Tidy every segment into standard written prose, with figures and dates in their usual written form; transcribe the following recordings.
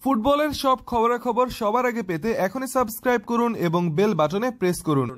ফুটবলের সব খবরাখবর সবার আগে পেতে এখনই সাবস্ক্রাইব করুন এবং বেল বাটনে প্রেস করুন।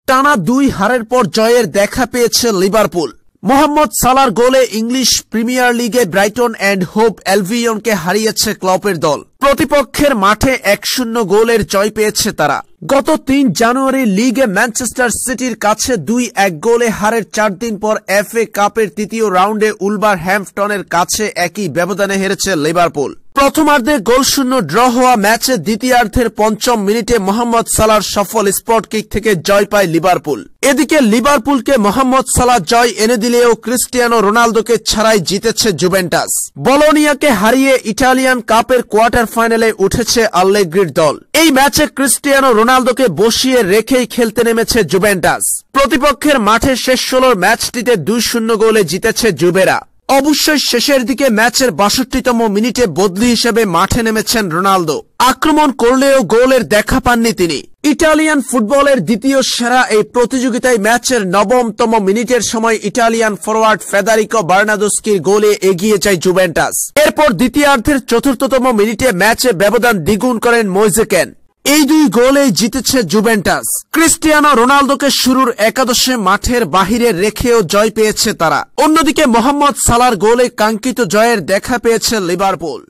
টানা 2 হারের পর জয়ের দেখা পেয়েছে লিভারপুল। মোহাম্মদ সালার গোলে ইংলিশ প্রিমিয়ার লিগে ব্রাইটন অ্যান্ড হোভ অ্যালবিয়নকে হারিয়েছে ক্লপের দল। প্রতিপক্ষের মাঠে 1-0 গোলের জয় পেয়েছে তারা। গত 3 জানুয়ারি লিগে ম্যানচেস্টার সিটির কাছে 2-1 গোলে হারের 4 দিন পর এফএ কাপের তৃতীয় রাউন্ডে উলভারহ্যাম্পটনের কাছে একই ব্যবধানে হেরেছে লিভারপুল। প্রথমার্ধে গোলশূন্য ড্র হওয়া ম্যাচে দ্বিতীয়ার্ধের 5ম মিনিটে মোহাম্মদ সালার সফল স্পট কিক থেকে জয় পায় লিভারপুল। এদিকে লিভারপুলকে মোহাম্মদ সালাহ জয় এনে দিলেও ক্রিস্টিয়ানো রোনালদোকে ছাড়াই জিতেছে জুভেন্টাস। বলোনিয়াকে হারিয়ে ইটালিয়ান কাপের কোয়ার্টার ফাইনালে উঠেছে আল্লেগ্রির দল। এই ম্যাচে ক্রিস্টিয়ানো রোনালদোকে বসিয়ে রেখেই খেলতে নেমেছে জুভেন্টাস। প্রতিপক্ষের মাঠে শেষ 16 ম্যাচটিতে 2-0 গোলে জিতেছে জুভেরা। অবশ্যই শেষের দিকে ম্যাচের 62তম মিনিটে বদলি হিসেবে মাঠে নেমেছেন রোনালদো। আক্রমণ করলেও গোলের দেখা পাননি তিনি। ইটালিয়ান ফুটবলের দ্বিতীয় সেরা এই প্রতিযোগিতায় ম্যাচের 9তম মিনিটের সময় ইটালিয়ান ফরওয়ার্ড ফেদারিকো বার্নাদোস্কির গোলে এগিয়ে যায় জুভেন্টাস। এরপর দ্বিতীয়ার্ধের 4র্থতম মিনিটে ম্যাচে ব্যবধান দ্বিগুণ করেন মোইজেকেন। এই 2 গোলেই জিতেছে জুভেন্টাস। ক্রিস্টিয়ানো রোনালদোকে শুরুর একাদশে মাঠের বাহিরে রেখেও জয় পেয়েছে তারা। অন্যদিকে মোহাম্মদ সালার গোলে কাঙ্ক্ষিত জয়ের দেখা পেয়েছে লিভারপুল।